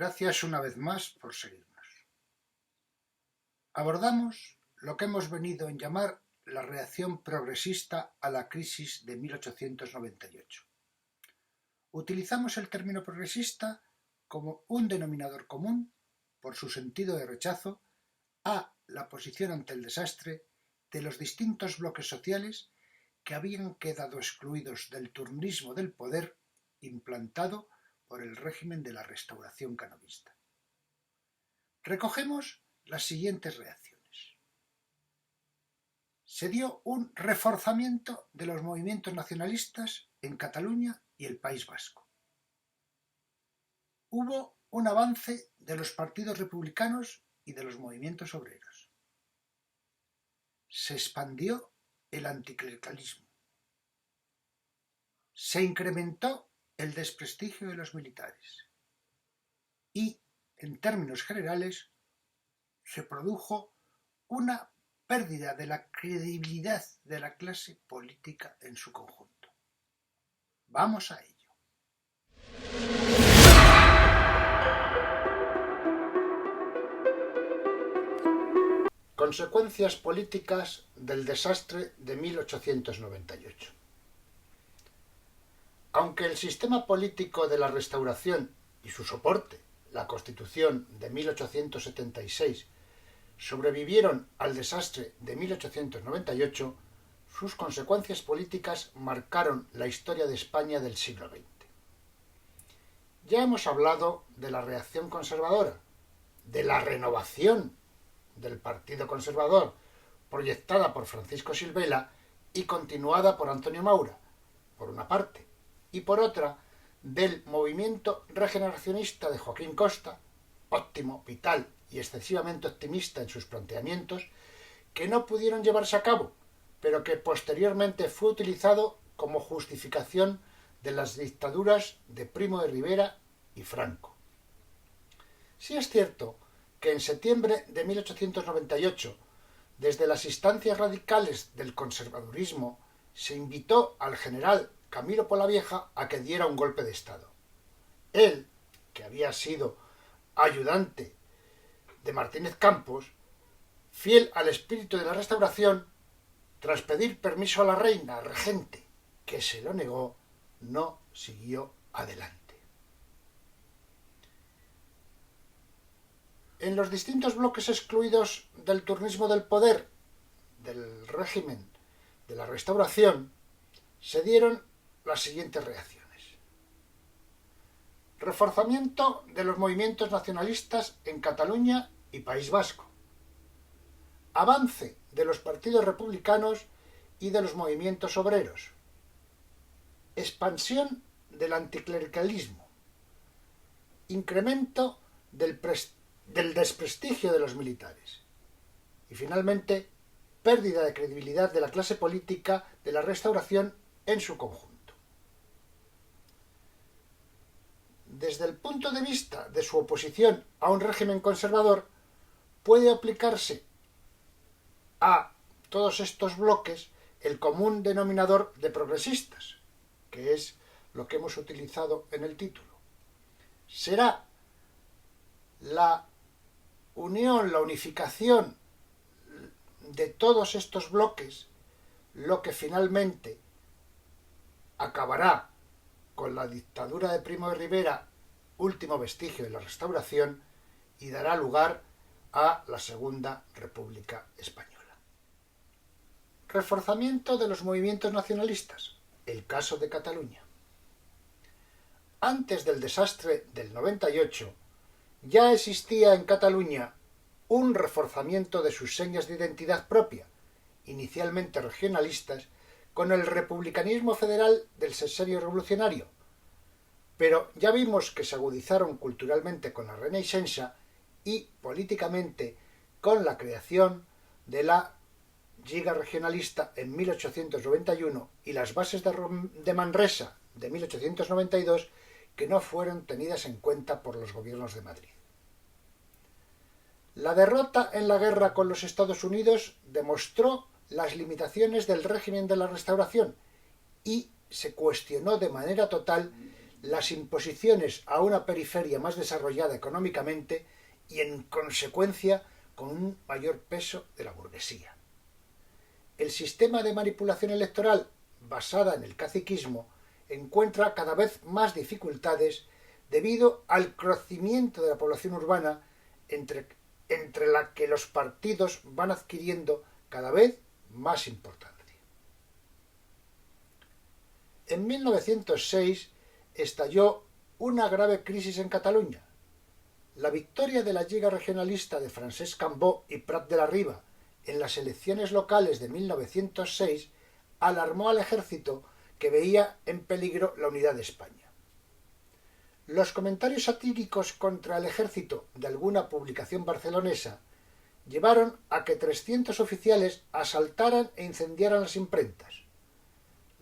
Gracias una vez más por seguirnos. Abordamos lo que hemos venido en llamar la reacción progresista a la crisis de 1898. Utilizamos el término progresista como un denominador común por su sentido de rechazo a la posición ante el desastre de los distintos bloques sociales que habían quedado excluidos del turnismo del poder implantado por el régimen de la Restauración canovista. Recogemos las siguientes reacciones. Se dio un reforzamiento de los movimientos nacionalistas en Cataluña y el País Vasco. Hubo un avance de los partidos republicanos y de los movimientos obreros. Se expandió el anticlericalismo. Se incrementó el desprestigio de los militares y, en términos generales, se produjo una pérdida de la credibilidad de la clase política en su conjunto. Vamos a ello. Consecuencias políticas del desastre de 1898. Aunque el sistema político de la Restauración y su soporte, la Constitución de 1876, sobrevivieron al desastre de 1898, sus consecuencias políticas marcaron la historia de España del siglo XX. Ya hemos hablado de la reacción conservadora, de la renovación del Partido Conservador, proyectada por Francisco Silvela y continuada por Antonio Maura, por una parte, y por otra, del movimiento regeneracionista de Joaquín Costa, óptimo, vital y excesivamente optimista en sus planteamientos, que no pudieron llevarse a cabo, pero que posteriormente fue utilizado como justificación de las dictaduras de Primo de Rivera y Franco. Sí es cierto que en septiembre de 1898, desde las instancias radicales del conservadurismo, se invitó al general Camilo Polavieja a que diera un golpe de Estado. Él, que había sido ayudante de Martínez Campos, fiel al espíritu de la Restauración, tras pedir permiso a la reina regente, que se lo negó, no siguió adelante. En los distintos bloques excluidos del turnismo del poder del régimen de la Restauración se dieron las siguientes reacciones. Reforzamiento de los movimientos nacionalistas en Cataluña y País Vasco. Avance de los partidos republicanos y de los movimientos obreros. Expansión del anticlericalismo. Incremento del desprestigio de los militares. Y finalmente, pérdida de credibilidad de la clase política de la Restauración en su conjunto. Desde el punto de vista de su oposición a un régimen conservador, puede aplicarse a todos estos bloques el común denominador de progresistas, que es lo que hemos utilizado en el título. Será la unión, la unificación de todos estos bloques lo que finalmente acabará con la dictadura de Primo de Rivera, último vestigio de la Restauración, y dará lugar a la Segunda República Española. Reforzamiento de los movimientos nacionalistas. El caso de Cataluña. Antes del desastre del 98, ya existía en Cataluña un reforzamiento de sus señas de identidad propia, inicialmente regionalistas, con el republicanismo federal del sexenio revolucionario, pero ya vimos que se agudizaron culturalmente con la Renaixença y políticamente con la creación de la Lliga Regionalista en 1891 y las bases de Manresa de 1892, que no fueron tenidas en cuenta por los gobiernos de Madrid. La derrota en la guerra con los Estados Unidos demostró las limitaciones del régimen de la Restauración y se cuestionó de manera total las imposiciones a una periferia más desarrollada económicamente y, en consecuencia, con un mayor peso de la burguesía. El sistema de manipulación electoral basada en el caciquismo encuentra cada vez más dificultades debido al crecimiento de la población urbana entre la que los partidos van adquiriendo cada vez más importancia. En 1906 estalló una grave crisis en Cataluña. La victoria de la Lliga Regionalista de Francesc Cambó y Prat de la Riba en las elecciones locales de 1906 alarmó al ejército, que veía en peligro la unidad de España. Los comentarios satíricos contra el ejército de alguna publicación barcelonesa llevaron a que 300 oficiales asaltaran e incendiaran las imprentas.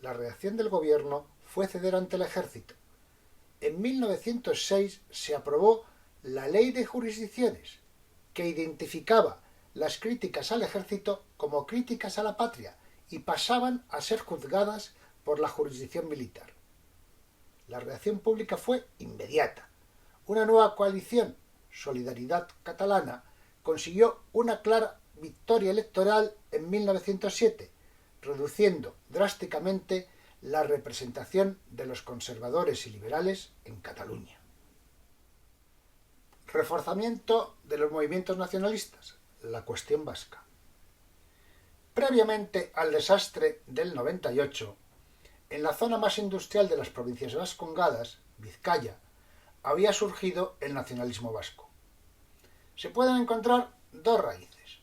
La reacción del gobierno fue ceder ante el ejército. En 1906 se aprobó la Ley de Jurisdicciones, que identificaba las críticas al ejército como críticas a la patria y pasaban a ser juzgadas por la jurisdicción militar. La reacción pública fue inmediata. Una nueva coalición, Solidaridad Catalana, consiguió una clara victoria electoral en 1907, reduciendo drásticamente la representación de los conservadores y liberales en Cataluña. Reforzamiento de los movimientos nacionalistas, la cuestión vasca. Previamente al desastre del 98, en la zona más industrial de las provincias vascongadas, Vizcaya, había surgido el nacionalismo vasco. Se pueden encontrar dos raíces.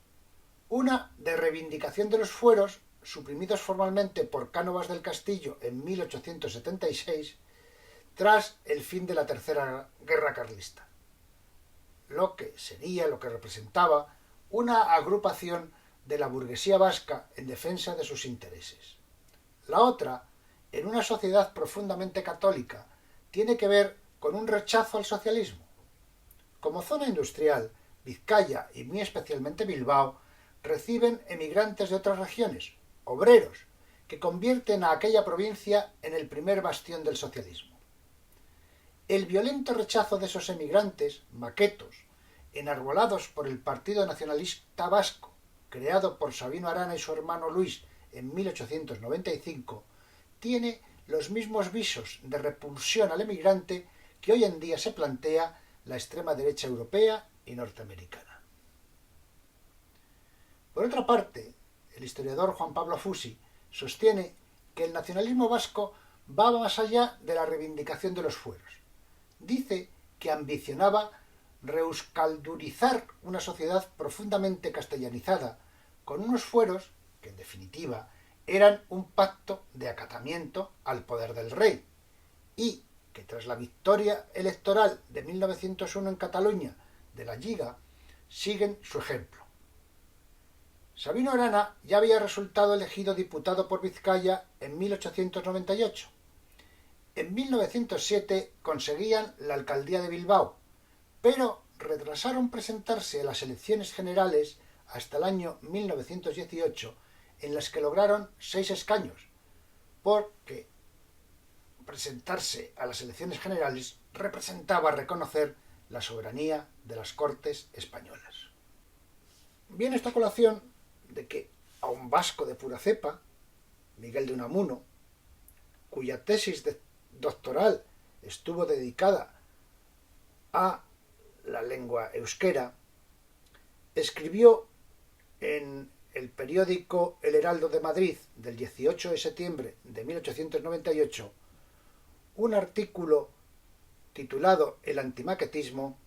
Una de reivindicación de los fueros, suprimidos formalmente por Cánovas del Castillo en 1876, tras el fin de la Tercera Guerra Carlista. Lo que representaba una agrupación de la burguesía vasca en defensa de sus intereses. La otra, en una sociedad profundamente católica, tiene que ver con un rechazo al socialismo. Como zona industrial, Vizcaya y muy especialmente Bilbao reciben emigrantes de otras regiones, obreros, que convierten a aquella provincia en el primer bastión del socialismo. El violento rechazo de esos emigrantes, maquetos, enarbolados por el Partido Nacionalista Vasco, creado por Sabino Arana y su hermano Luis en 1895, tiene los mismos visos de repulsión al emigrante que hoy en día se plantea la extrema derecha europea y norteamericana. Por otra parte, el historiador Juan Pablo Fusi sostiene que el nacionalismo vasco va más allá de la reivindicación de los fueros. Dice que ambicionaba reuscaldurizar una sociedad profundamente castellanizada, con unos fueros que, en definitiva, eran un pacto de acatamiento al poder del rey, y que tras la victoria electoral de 1901 en Cataluña de la Lliga, siguen su ejemplo. Sabino Arana ya había resultado elegido diputado por Vizcaya en 1898. En 1907 conseguían la alcaldía de Bilbao, pero retrasaron presentarse a las elecciones generales hasta el año 1918, en las que lograron 6 escaños, porque presentarse a las elecciones generales representaba reconocer la soberanía de las Cortes españolas. Viene esta colación de que a un vasco de pura cepa, Miguel de Unamuno, cuya tesis doctoral estuvo dedicada a la lengua euskera, escribió en el periódico El Heraldo de Madrid del 18 de septiembre de 1898 un artículo titulado El antimaquetismo,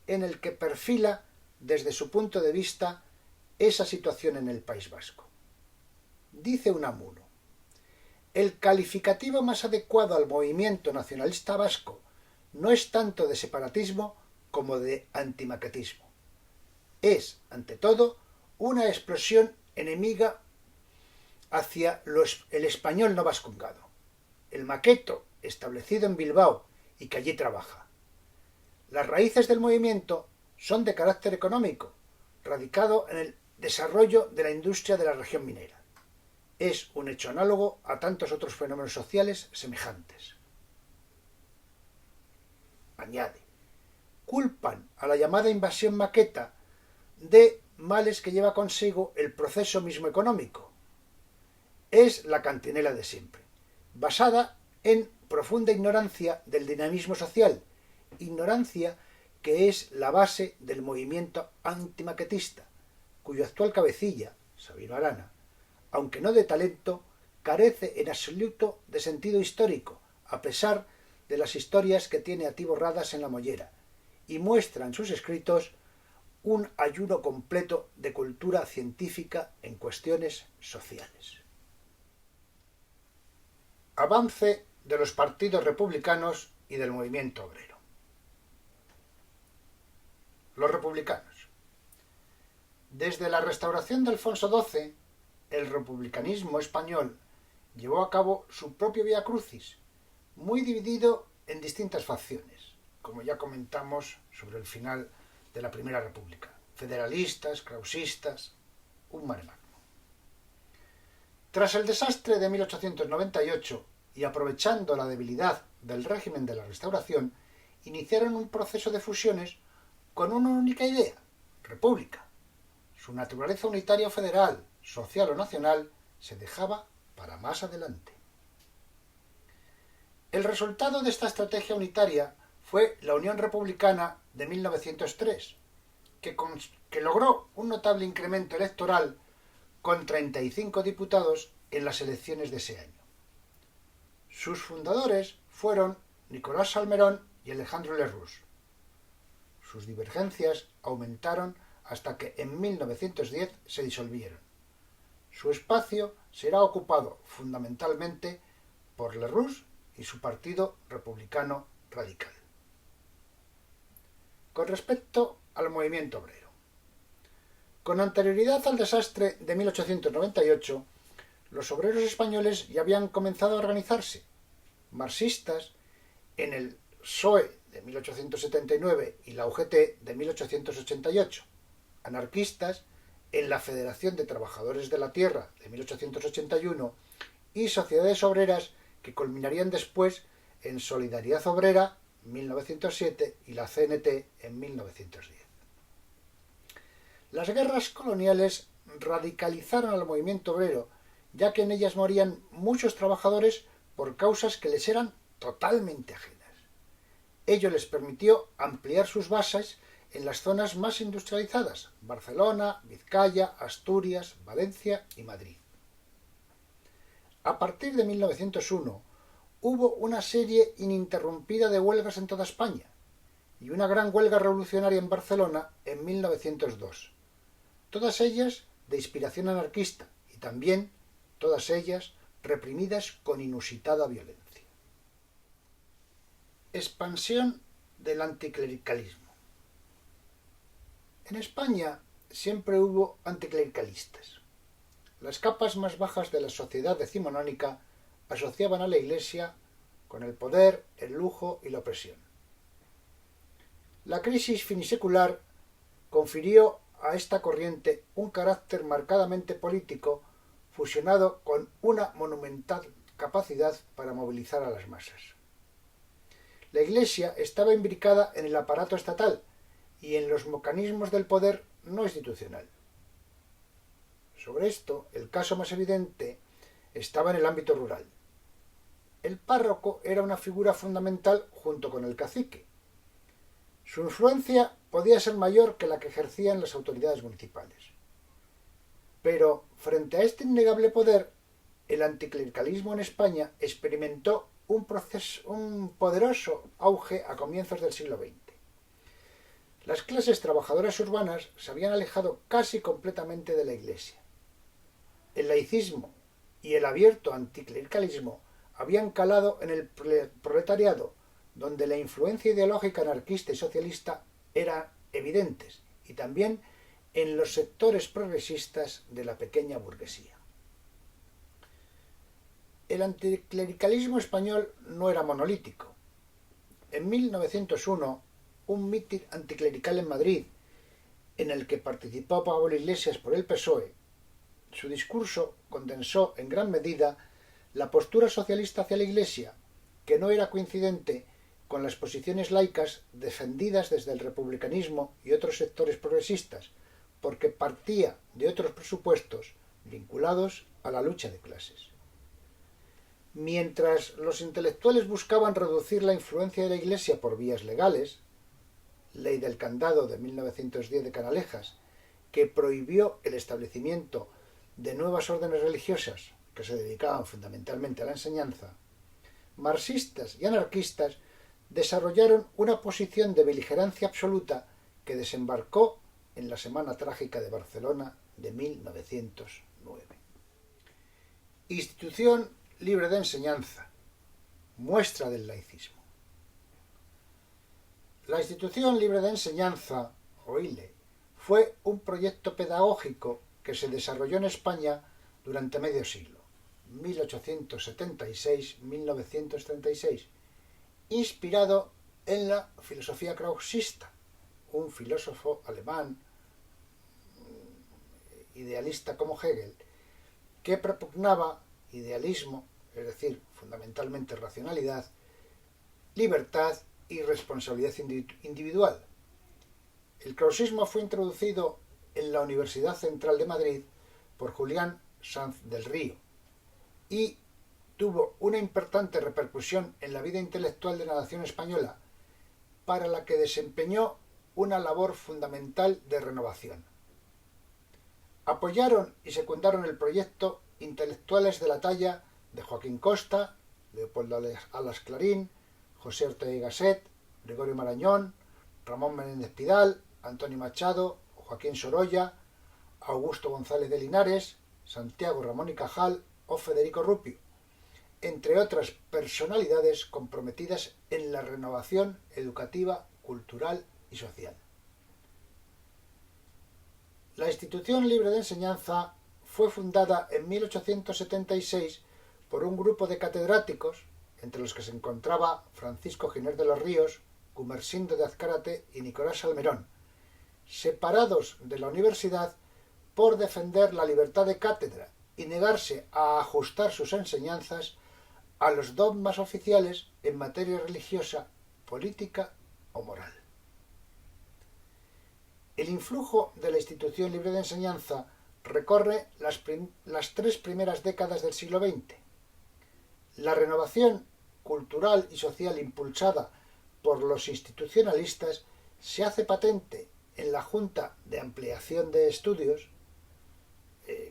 en el que perfila desde su punto de vista esa situación en el País Vasco. Dice Unamuno: el calificativo más adecuado al movimiento nacionalista vasco no es tanto de separatismo como de antimaquetismo. Es, ante todo, una explosión enemiga hacia el español no vascongado, el maqueto establecido en Bilbao y que allí trabaja. Las raíces del movimiento son de carácter económico, radicado en el desarrollo de la industria de la región minera. Es un hecho análogo a tantos otros fenómenos sociales semejantes. añade, culpan a la llamada invasión maqueta de males que lleva consigo el proceso mismo económico. Es la cantinela de siempre, basada en profunda ignorancia del dinamismo social, ignorancia que es la base del movimiento antimaquetista, cuyo actual cabecilla, Sabino Arana, aunque no de talento, carece en absoluto de sentido histórico, a pesar de las historias que tiene atiborradas en la mollera, y muestra en sus escritos un ayuno completo de cultura científica en cuestiones sociales. Avance de los partidos republicanos y del movimiento obrero. Los republicanos. Desde la restauración de Alfonso XII, el republicanismo español llevó a cabo su propio vía crucis, muy dividido en distintas facciones, como ya comentamos sobre el final de la Primera República: federalistas, krausistas, un mare magnum. Tras el desastre de 1898 y aprovechando la debilidad del régimen de la Restauración, iniciaron un proceso de fusiones con una única idea: república. Su naturaleza unitaria o federal, social o nacional, se dejaba para más adelante. El resultado de esta estrategia unitaria fue la Unión Republicana de 1903, que logró un notable incremento electoral con 35 diputados en las elecciones de ese año. Sus fundadores fueron Nicolás Salmerón y Alejandro Lerroux. Sus divergencias aumentaron hasta que en 1910 se disolvieron. Su espacio será ocupado fundamentalmente por Lerroux y su Partido Republicano Radical. Con respecto al movimiento obrero. Con anterioridad al desastre de 1898, los obreros españoles ya habían comenzado a organizarse, marxistas en el PSOE de 1879 y la UGT de 1888, anarquistas en la Federación de Trabajadores de la Tierra de 1881 y sociedades obreras que culminarían después en Solidaridad Obrera 1907 y la CNT en 1910. Las guerras coloniales radicalizaron al movimiento obrero, ya que en ellas morían muchos trabajadores por causas que les eran totalmente ajenas. Ello les permitió ampliar sus bases en las zonas más industrializadas: Barcelona, Vizcaya, Asturias, Valencia y Madrid. A partir de 1901 hubo una serie ininterrumpida de huelgas en toda España y una gran huelga revolucionaria en Barcelona en 1902, todas ellas de inspiración anarquista y también todas ellas reprimidas con inusitada violencia. Expansión del anticlericalismo. En España siempre hubo anticlericalistas. Las capas más bajas de la sociedad decimonónica asociaban a la Iglesia con el poder, el lujo y la opresión. La crisis finisecular confirió a esta corriente un carácter marcadamente político, fusionado con una monumental capacidad para movilizar a las masas. La Iglesia estaba imbricada en el aparato estatal y en los mecanismos del poder no institucional. Sobre esto, el caso más evidente estaba en el ámbito rural. El párroco era una figura fundamental junto con el cacique. Su influencia podía ser mayor que la que ejercían las autoridades municipales. Pero, frente a este innegable poder, el anticlericalismo en España experimentó un poderoso auge a comienzos del siglo XX. Las clases trabajadoras urbanas se habían alejado casi completamente de la Iglesia. El laicismo y el abierto anticlericalismo habían calado en el proletariado, donde la influencia ideológica anarquista y socialista eran evidentes, y también en los sectores progresistas de la pequeña burguesía. El anticlericalismo español no era monolítico. En 1901, un mitin anticlerical en Madrid, en el que participó Pablo Iglesias por el PSOE, su discurso condensó en gran medida la postura socialista hacia la Iglesia, que no era coincidente con las posiciones laicas defendidas desde el republicanismo y otros sectores progresistas, porque partía de otros presupuestos vinculados a la lucha de clases. Mientras los intelectuales buscaban reducir la influencia de la Iglesia por vías legales, Ley del Candado de 1910 de Canalejas, que prohibió el establecimiento de nuevas órdenes religiosas que se dedicaban fundamentalmente a la enseñanza, marxistas y anarquistas desarrollaron una posición de beligerancia absoluta que desembarcó en la Semana Trágica de Barcelona de 1909. Institución libre de enseñanza, muestra del laicismo. La Institución Libre de Enseñanza, o ILE, fue un proyecto pedagógico que se desarrolló en España durante medio siglo, 1876-1936, inspirado en la filosofía krausista, un filósofo alemán idealista como Hegel, que propugnaba idealismo, es decir, fundamentalmente racionalidad, libertad y responsabilidad individual. El krausismo fue introducido en la Universidad Central de Madrid por Julián Sanz del Río y tuvo una importante repercusión en la vida intelectual de la nación española, para la que desempeñó una labor fundamental de renovación. Apoyaron y secundaron el proyecto intelectuales de la talla de Joaquín Costa, Leopoldo Alas Clarín, José Ortega y Gasset, Gregorio Marañón, Ramón Menéndez Pidal, Antonio Machado, Joaquín Sorolla, Augusto González de Linares, Santiago Ramón y Cajal o Federico Rupio, entre otras personalidades comprometidas en la renovación educativa, cultural y social. La Institución Libre de Enseñanza fue fundada en 1876 por un grupo de catedráticos, entre los que se encontraba Francisco Giner de los Ríos, Gumersindo de Azcárate y Nicolás Salmerón, separados de la universidad por defender la libertad de cátedra y negarse a ajustar sus enseñanzas a los dogmas oficiales en materia religiosa, política o moral. El influjo de la Institución Libre de Enseñanza recorre las 3 primeras décadas del siglo XX. La renovación cultural y social impulsada por los institucionalistas se hace patente en la Junta de Ampliación de Estudios,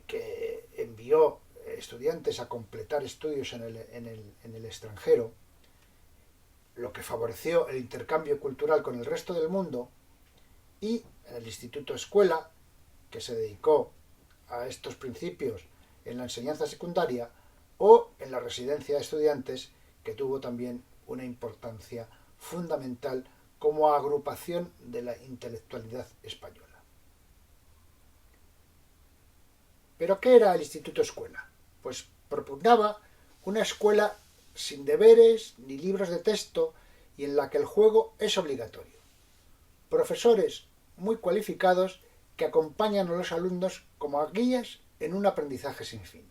que envió estudiantes a completar estudios en el extranjero, lo que favoreció el intercambio cultural con el resto del mundo, y en el Instituto Escuela, que se dedicó a estos principios en la enseñanza secundaria, o en la Residencia de Estudiantes, que tuvo también una importancia fundamental como agrupación de la intelectualidad española. ¿Pero qué era el Instituto Escuela? Pues propugnaba una escuela sin deberes ni libros de texto y en la que el juego es obligatorio. Profesores muy cualificados que acompañan a los alumnos como guías en un aprendizaje sin fin.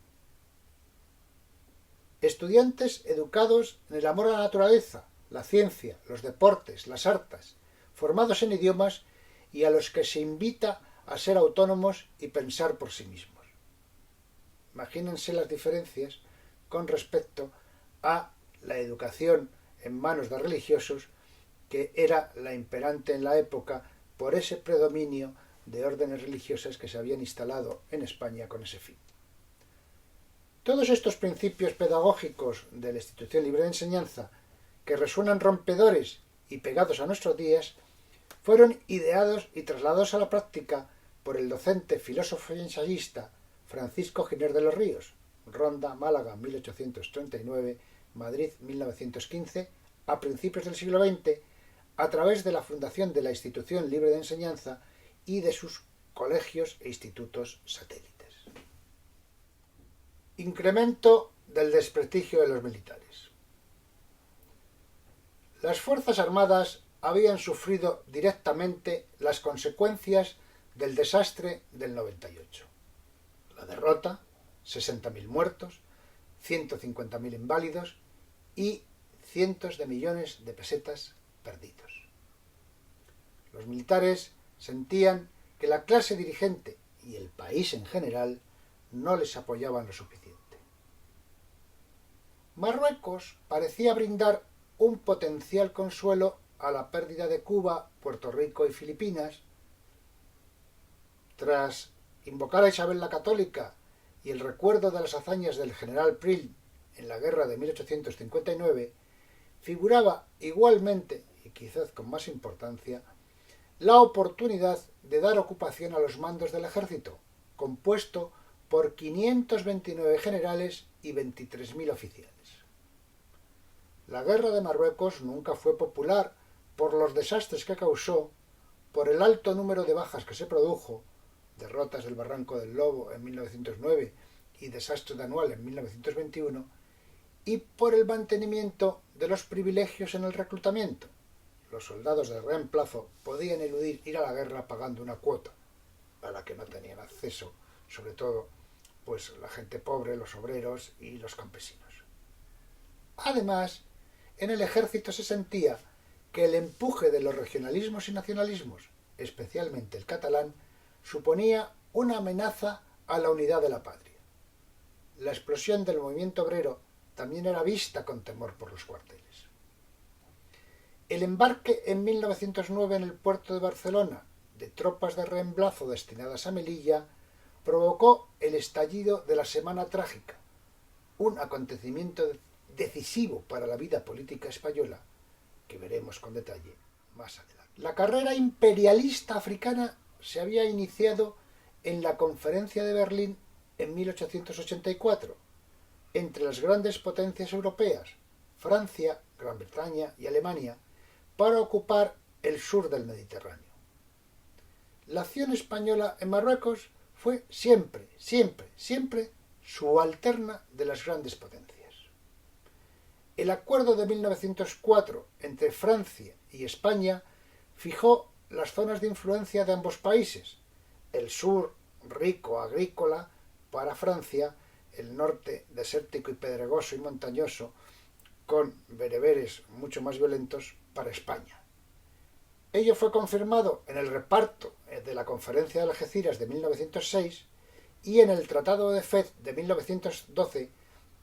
Estudiantes educados en el amor a la naturaleza, la ciencia, los deportes, las artes, formados en idiomas y a los que se invita a ser autónomos y pensar por sí mismos. Imagínense las diferencias con respecto a la educación en manos de religiosos, que era la imperante en la época por ese predominio de órdenes religiosas que se habían instalado en España con ese fin. Todos estos principios pedagógicos de la Institución Libre de Enseñanza, que resuenan rompedores y pegados a nuestros días, fueron ideados y trasladados a la práctica por el docente, filósofo y ensayista Francisco Giner de los Ríos, Ronda, Málaga, 1839, Madrid, 1915, a principios del siglo XX, a través de la fundación de la Institución Libre de Enseñanza y de sus colegios e institutos satélites. Incremento del desprestigio de los militares. Las Fuerzas Armadas habían sufrido directamente las consecuencias del desastre del 98. La derrota, 60.000 muertos, 150.000 inválidos y cientos de millones de pesetas perdidos. Los militares sentían que la clase dirigente y el país en general no les apoyaban lo suficiente. Marruecos parecía brindar un potencial consuelo a la pérdida de Cuba, Puerto Rico y Filipinas. Tras invocar a Isabel la Católica y el recuerdo de las hazañas del general Prim en la guerra de 1859, figuraba igualmente, y quizás con más importancia, la oportunidad de dar ocupación a los mandos del ejército, compuesto por 529 generales y 23.000 oficiales. La guerra de Marruecos nunca fue popular por los desastres que causó, por el alto número de bajas que se produjo, derrotas del Barranco del Lobo en 1909 y desastre de Anual en 1921, y por el mantenimiento de los privilegios en el reclutamiento. Los soldados de reemplazo podían eludir ir a la guerra pagando una cuota, a la que no tenían acceso, sobre todo pues la gente pobre, los obreros y los campesinos. Además, en el ejército se sentía que el empuje de los regionalismos y nacionalismos, especialmente el catalán, suponía una amenaza a la unidad de la patria. La explosión del movimiento obrero también era vista con temor por los cuarteles. El embarque en 1909 en el puerto de Barcelona de tropas de reemplazo destinadas a Melilla provocó el estallido de la Semana Trágica, un acontecimiento decisivo para la vida política española, que veremos con detalle más adelante. La carrera imperialista africana se había iniciado en la Conferencia de Berlín en 1884, entre las grandes potencias europeas, Francia, Gran Bretaña y Alemania, para ocupar el sur del Mediterráneo. La acción española en Marruecos fue siempre subalterna de las grandes potencias. El acuerdo de 1904 entre Francia y España fijó las zonas de influencia de ambos países, el sur rico agrícola para Francia, el norte desértico y pedregoso y montañoso, con bereberes mucho más violentos para España. Ello fue confirmado en el reparto de la Conferencia de Algeciras de 1906 y en el Tratado de Fez de 1912,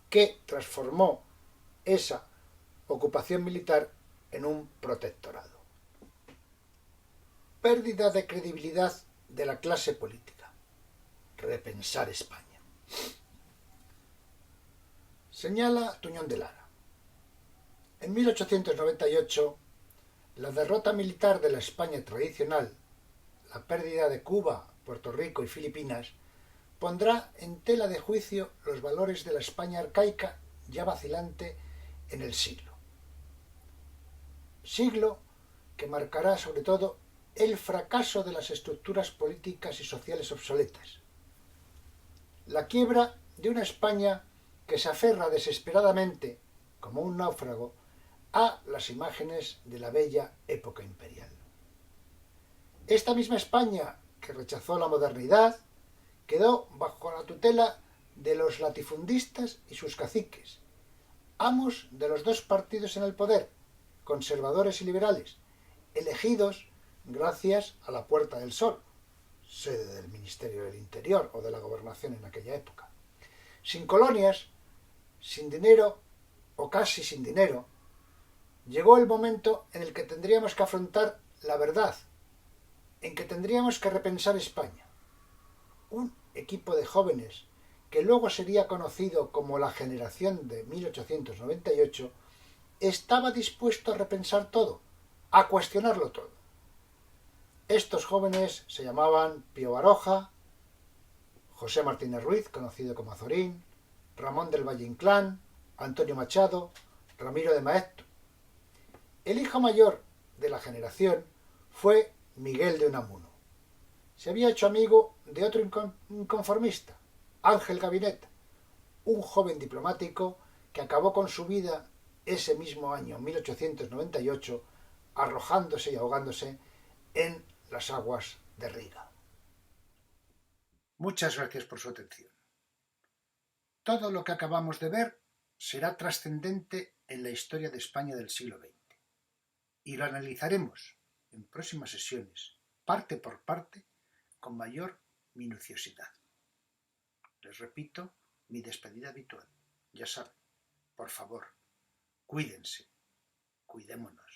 que transformó esa ocupación militar en un protectorado. Pérdida de credibilidad de la clase política. Repensar España. Señala Tuñón de Lara. En 1898, la derrota militar de la España tradicional, la pérdida de Cuba, Puerto Rico y Filipinas, pondrá en tela de juicio los valores de la España arcaica ya vacilante en el siglo. Siglo que marcará sobre todo el fracaso de las estructuras políticas y sociales obsoletas, la quiebra de una España que se aferra desesperadamente, como un náufrago, a las imágenes de la bella época imperial. Esta misma España, que rechazó la modernidad, quedó bajo la tutela de los latifundistas y sus caciques, amos de los dos partidos en el poder, conservadores y liberales, elegidos gracias a la Puerta del Sol, sede del Ministerio del Interior o de la Gobernación en aquella época. Sin colonias, sin dinero o casi sin dinero, llegó el momento en el que tendríamos que afrontar la verdad, en que tendríamos que repensar España. Un equipo de jóvenes que luego sería conocido como la generación de 1898, estaba dispuesto a repensar todo, a cuestionarlo todo. Estos jóvenes se llamaban Pío Baroja, José Martínez Ruiz, conocido como Azorín, Ramón del Valle Inclán, Antonio Machado, Ramiro de Maeztu. El hijo mayor de la generación fue Miguel de Unamuno. Se había hecho amigo de otro inconformista, Ángel Gabinet, un joven diplomático que acabó con su vida ese mismo año, 1898, arrojándose y ahogándose en las aguas de Riga. Muchas gracias por su atención. Todo lo que acabamos de ver será trascendente en la historia de España del siglo XX. Y lo analizaremos en próximas sesiones, parte por parte, con mayor minuciosidad. Les repito mi despedida habitual. Ya saben, por favor, cuídense, cuidémonos.